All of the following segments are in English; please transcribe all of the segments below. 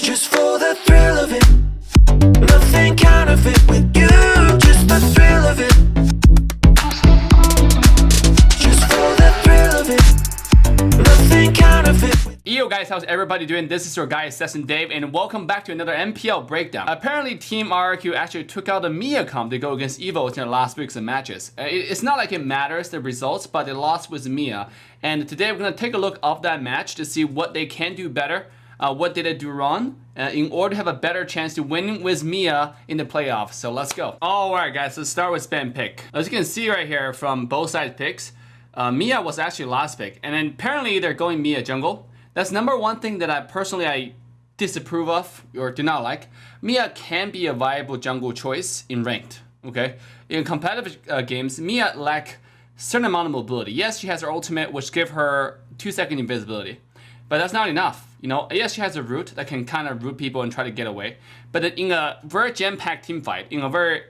Just for the thrill of it. Nothing counterfeit with you. Just the thrill of it. Just for the thrill of it. Nothing counterfeit with Yo guys, how's everybody doing? This is your guy AssDave and welcome back to another MPL Breakdown. Apparently Team RRQ actually took out the Miya comp to go against EVOS in their last week's matches. It's not like it matters the results, but they lost with Miya. And today we're going to take a look of that match to see what they can do better. What did they do wrong in order to have a better chance to win with Miya in the playoffs. So let's go. Alright guys, let's start with spam pick. As you can see right here from both sides picks, Miya was actually last pick. And then apparently they're going Miya jungle. That's number one thing that I disapprove of or do not like. Miya can be a viable jungle choice in ranked, okay? In competitive games, Miya lack certain amount of mobility. Yes, she has her ultimate, which give her 2-second invisibility. But that's not enough, you know? Yes, she has a root that can kind of root people and try to get away. But in a very jam-packed team fight, in a very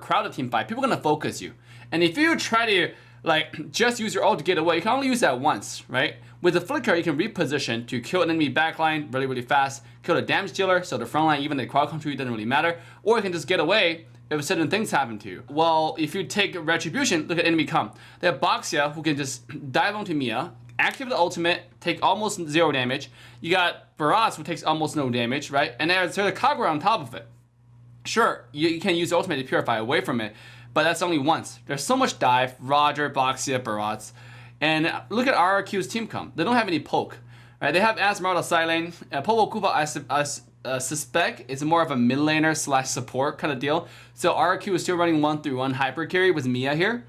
crowded team fight, people are gonna focus you. And if you try to like just use your ult to get away, you can only use that once, right? With the flicker, you can reposition to kill an enemy backline really fast, kill the damage dealer, so the front line, even the crowd control doesn't really matter, or you can just get away if certain things happen to you. Well, if you take retribution, look at enemy come. They have Boxia who can just dive onto Miya, activate the ultimate, take almost 0 damage. You got Barats who takes almost no damage, right? And there's the Kagura on top of it. Sure, you can use the ultimate to purify away from it, but that's only once. There's so much dive, Roger, Boxia, Barats. And look at RRQ's team comp. They don't have any poke, right? They have Asmarda side lane. Povo Koopa, I suspect, is more of a mid laner / support kind of deal. So RRQ is still running 1-3-1 hyper carry with Miya here.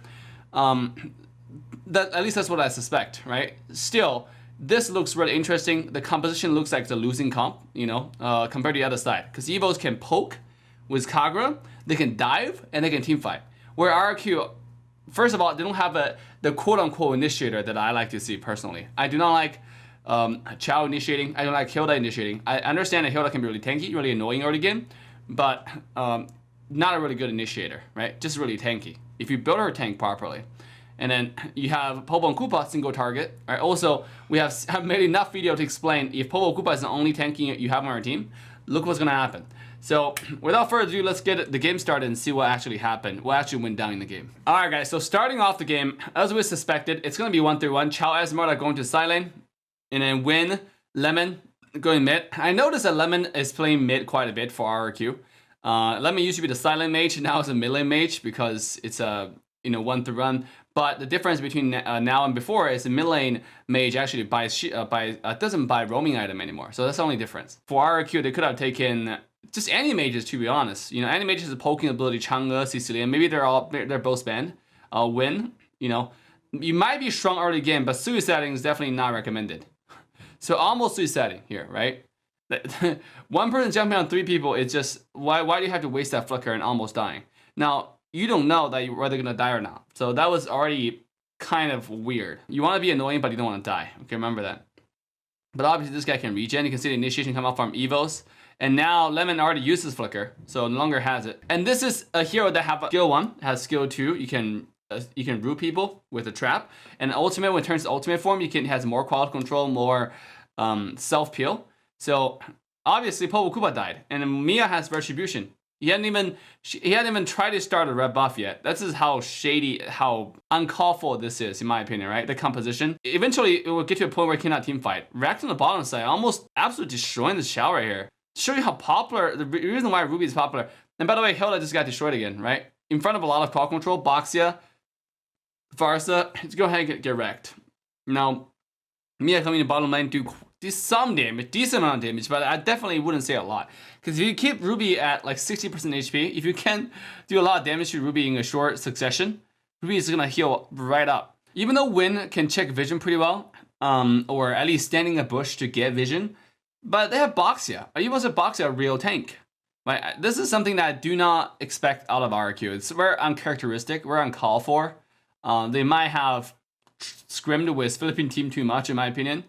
At least that's what I suspect, right? Still, this looks really interesting. The composition looks like the losing comp, you know, compared to the other side. Because EVOS can poke with Kagura, they can dive, and they can team fight. Where RRQ, first of all, they don't have the quote-unquote initiator that I like to see personally. I do not like Chao initiating. I don't like Hilda initiating. I understand that Hilda can be really tanky, really annoying early game, but not a really good initiator, right? Just really tanky. If you build her tank properly. And then you have Povo and Koopa single target. Right? Also, we have made enough video to explain if Povo and Koopa is the only tanking you have on our team, look what's gonna happen. So without further ado, let's get the game started and see what actually happened, what actually went down in the game. Alright guys, so starting off the game, as we suspected, it's gonna be 1-3-1. Chao Asmarda going to side lane, and then Win, Lemon going mid. I noticed that Lemon is playing mid quite a bit for RRQ. Lemon used to be the side lane mage, now it's a mid lane mage because it's a 1-3-1. But the difference between now and before is the mid lane mage actually doesn't buy roaming item anymore. So that's the only difference. For RRQ, they could have taken just any mages, to be honest. You know, any mages with poking ability, Chang'e, Sicilian, maybe they're both banned. Win, you know, you might be strong early game, but suiciding is definitely not recommended. So almost suiciding here, right? One person jumping on 3 people, it's just why do you have to waste that flicker and almost dying? Now you don't know that you're whether gonna die or not. So that was already kind of weird. You want to be annoying, but you don't want to die. Okay, remember that. But obviously this guy can regen. You can see the initiation come out from EVOS. And now Lemon already uses Flicker, so no longer has it. And this is a hero that have skill 1, has skill 2. You can root people with a trap. And ultimate, when it turns to ultimate form, has more quality control, more self peel. So obviously Povo Koopa died, and Miya has retribution. He hadn't even tried to start a red buff yet. This is how shady, how uncalled for this is, in my opinion, right? The composition. Eventually, it will get to a point where you cannot team fight. Racked on the bottom side, almost absolutely destroying the Shao right here. Show you how popular, the reason why Ruby is popular. And by the way, Hilda just got destroyed again, right? In front of a lot of crowd control, Boxia, Farsa, let's go ahead and get wrecked. Now, Miya coming in bottom lane, do some damage, decent amount of damage, but I definitely wouldn't say a lot. Because if you keep Ruby at like 60% HP, if you can do a lot of damage to Ruby in a short succession, Ruby is gonna heal right up. Even though Win can check vision pretty well, or at least standing in a bush to get vision, but they have Boxia. EVOS have Boxia, a real tank. Right? This is something that I do not expect out of RRQ. It's very uncharacteristic, very uncalled for. They might have scrimmed with Philippine team too much, in my opinion,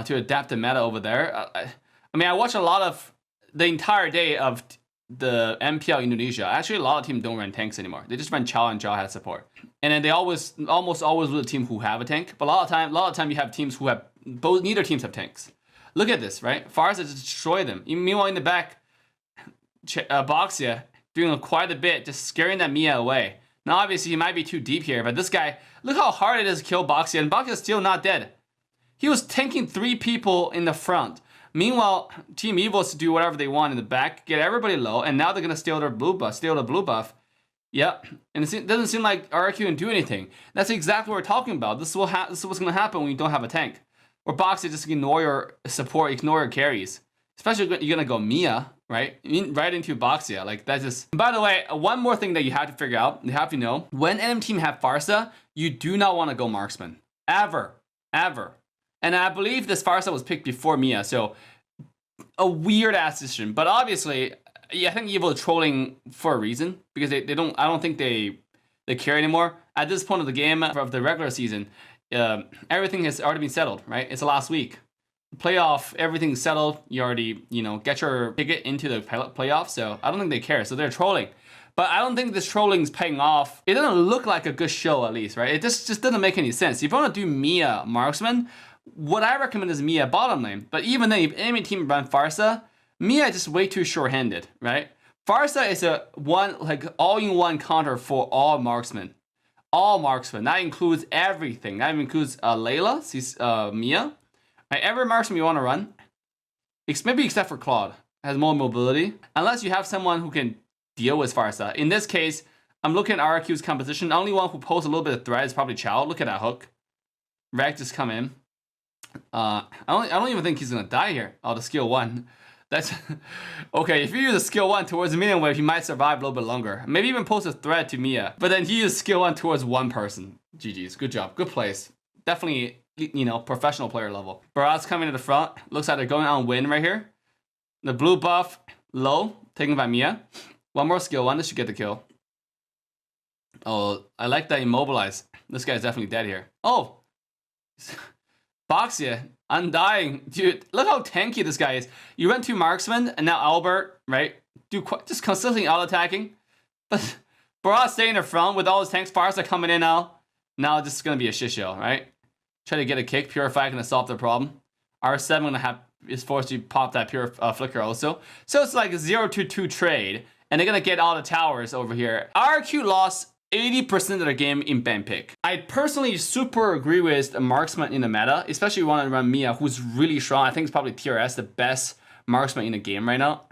to adapt the meta over there. I mean, I watched a lot of the entire day of the MPL Indonesia. Actually, a lot of teams don't run tanks anymore. They just run Chao, and Chao has support. And then they almost always with a team who have a tank. But a lot of time you have teams who have neither teams have tanks. Look at this, right? Farsa just destroyed them. Meanwhile, in the back, Boxia doing quite a bit, just scaring that Miya away. Now, obviously, he might be too deep here, but this guy, look how hard it is to kill Boxia, and Boxia's still not dead. He was tanking 3 people in the front. Meanwhile, Team EVOS do whatever they want in the back, get everybody low, and now they're gonna steal the blue buff. Yep, and it doesn't seem like RRQ can do anything. That's exactly what we're talking about. This is what's gonna happen when you don't have a tank. Or Boxia just ignore your support, ignore your carries. Especially when you're gonna go Miya, right? Right into Boxia. Like that's just. By the way, one more thing that you have to figure out, you have to know, when enemy team have Farsa, you do not want to go marksman. Ever. And I believe this Farsa was picked before Miya, so a weird ass decision. But obviously, yeah, I think Evo is trolling for a reason because they don't. I don't think they care anymore at this point of the game of the regular season. Everything has already been settled, right? It's the last week. Playoff, everything's settled. You already, get your ticket into the playoff. So I don't think they care. So they're trolling. But I don't think this trolling is paying off. It doesn't look like a good show, at least, right? It just doesn't make any sense. If you want to do Miya marksman, what I recommend is Miya bottom lane. But even then, if enemy team run Farsa, Miya is just way too short-handed, right? Farsa is a all-in-one counter for all marksmen. All marksmen. That includes everything. That includes Layla, Miya. Right, every marksman you want to run, maybe except for Claude, has more mobility. Unless you have someone who can deal with Farsa. In this case, I'm looking at RRQ's composition. The only one who poses a little bit of threat is probably Chow. Look at that hook. Rag just come in. I don't even think he's gonna die here. Oh, the skill 1. That's okay. If you use a skill 1 towards the minion wave, he might survive a little bit longer. Maybe even pose a threat to Miya. But then he used skill 1 towards one person. GG's. Good job. Good place. Definitely, professional player level. Barat's coming to the front. Looks like they're going on win right here. The blue buff low, taken by Miya. One more skill 1. This should get the kill. Oh, I like that immobilize. This guy's definitely dead here. Oh. Boxia, undying. Dude, look how tanky this guy is. You run 2 marksmen, and now Albert, right? Just consistently out-attacking. But Barat staying in the front with all his tanks. Farsa coming in now. Now this is going to be a shit show, right? Try to get a kick. Purify going to solve the problem. R7 is forced to pop that pure flicker also. So it's like a 0-2 trade. And they're going to get all the towers over here. RRQ lost 80% of the game in ban pick. I personally super agree with the marksman in the meta, especially if you want to run Miya, who's really strong. I think it's probably TRS, the best marksman in the game right now.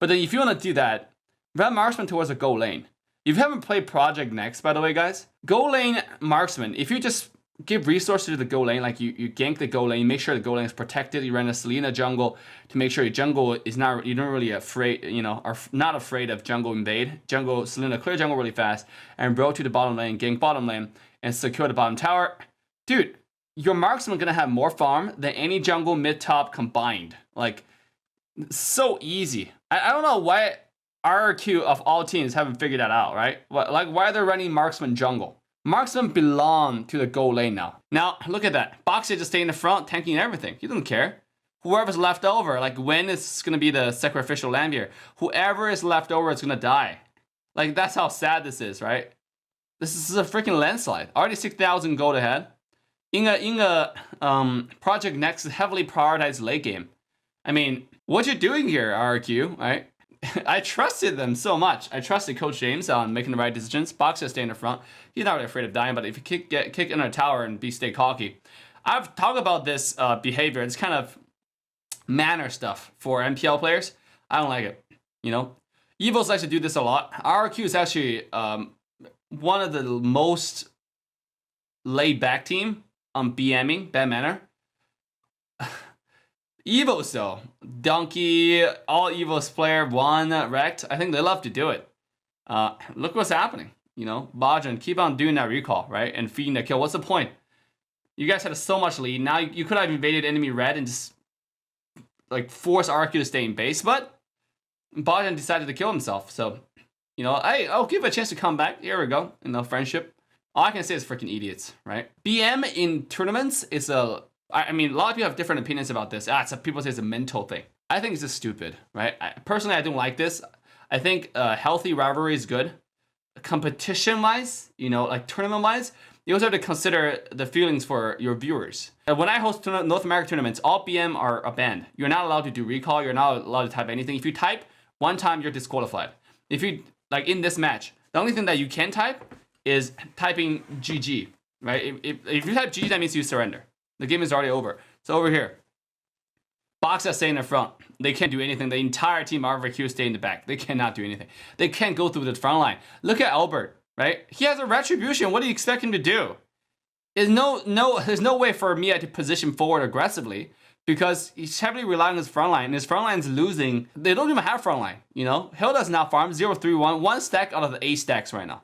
But then if you want to do that, run marksman towards a go lane. If you haven't played Project Next, by the way, guys, go lane marksman, if you just give resources to the go lane, like you gank the go lane, make sure the go lane is protected, you run a Selena jungle to make sure your jungle is not, you're not really afraid, are not afraid of jungle invade. Selena clear jungle really fast, and bro to the bottom lane, gank bottom lane, and secure the bottom tower. Dude, your marksman gonna have more farm than any jungle mid-top combined. Like, so easy. I don't know why RRQ of all teams haven't figured that out, right? Like, why they're running marksman jungle. Marksmen belong to the go lane now. Now, look at that. Boxia just staying in the front, tanking everything. He doesn't care. Whoever's left over, like when is going to be the sacrificial lamb here? Whoever is left over is going to die. Like, that's how sad this is, right? This is a freaking landslide. Already 6,000 gold ahead. In a Project Next heavily prioritized late game. I mean, what you doing here, RRQ, right? I trusted them so much. I trusted Coach James on making the right decisions. Boxer stay in the front. He's not really afraid of dying, but if you kick in a tower and stay cocky. I've talked about this behavior. It's kind of manner stuff for MPL players. I don't like it. EVOS likes to do this a lot. RRQ is actually one of the most laid back team on BMing, bad manner. EVOS though, Donkey, all EVOS player, one wrecked. I think they love to do it. Look what's happening. Bajan, keep on doing that recall, right? And feeding the kill. What's the point? You guys had so much lead. Now you could have invaded enemy red and just like force RRQ to stay in base, but Bajan decided to kill himself. So, I'll give it a chance to come back. Here we go. Friendship. All I can say is freaking idiots, right? BM in tournaments is a lot of people have different opinions about this. People say it's a mental thing. I think it's just stupid, right? Personally, I don't like this. I think healthy rivalry is good. Competition-wise, like tournament-wise, you also have to consider the feelings for your viewers. When I host North American tournaments, all BM are banned. You're not allowed to do recall. You're not allowed to type anything. If you type one time, you're disqualified. If you, like in this match, the only thing that you can type is typing GG, right? If you type GG, that means you surrender. The game is already over. So over here, Boxers stay in the front. They can't do anything. The entire team RRQ stay in the back. They cannot do anything. They can't go through the front line. Look at Albert, right? He has a retribution. What do you expect him to do? There's no way for Miya to position forward aggressively because he's heavily relying on his front line. And his front line's losing. They don't even have front line, you know? Hilda's now farmed 0-3-1, one stack out of the 8 stacks right now.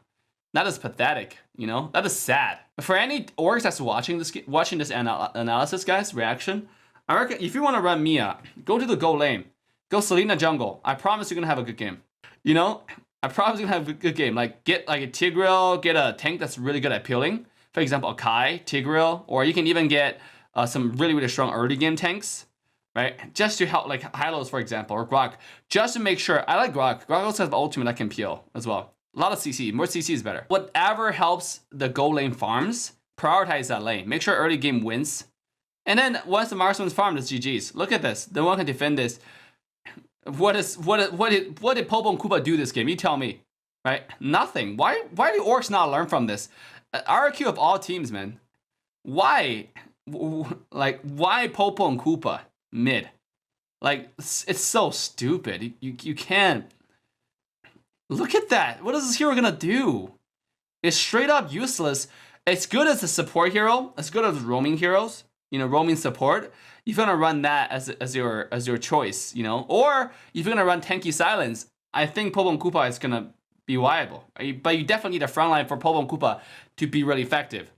That is pathetic, you know? That is sad. For any orgs that's watching this analysis, guys, reaction, I reckon if you want to run Miya, go to the gold lane. Go Selena jungle. I promise you're going to have a good game. You know? I promise you're going to have a good game. Like, get like a Tigreal, get a tank that's really good at peeling. For example, a Kai, Tigreal, or you can even get some really, really strong early game tanks, right? Just to help, like Hylos, for example, or Grok. Just to make sure. I like Grok. Grok also has ultimate that can peel as well. A lot of CC. More CC is better. Whatever helps the gold lane farms, prioritize that lane. Make sure early game wins. And then once the marksman's farmed, it's GG's. Look at this. No one can defend this. What did Popo and Koopa do this game? You tell me, right? Nothing. Why do orcs not learn from this? RRQ of all teams, man. Why? Like, why Popo and Koopa mid? Like, it's so stupid. You can't. Look at that. What is this hero gonna do? It's straight up useless. It's good as a support hero. It's good as roaming heroes. You know, roaming support, you're gonna run that as your choice, you know. Or if you're gonna run tanky silence, I think Popo and Koopa is gonna be viable. But you definitely need a frontline for Popo and Koopa to be really effective.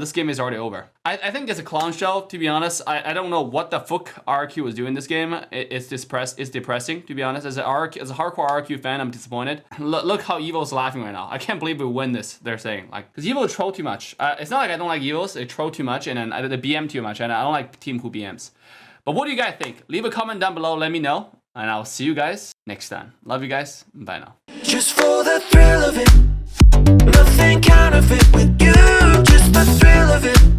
This game is already over. I think it's a clown show, to be honest. I don't know what the fuck RRQ was doing this game. It's depressing, to be honest. As a hardcore RRQ fan, I'm disappointed. Look how EVO's laughing right now. I can't believe we win this, they're saying. Like, because EVO troll too much. It's not like I don't like EVOs, they troll too much, and then they BM too much, and I don't like team who BMs. But what do you guys think? Leave a comment down below, let me know, and I'll see you guys next time. Love you guys, bye now. Just for the thrill of it, nothing counterfeit with you. Just the thrill of it.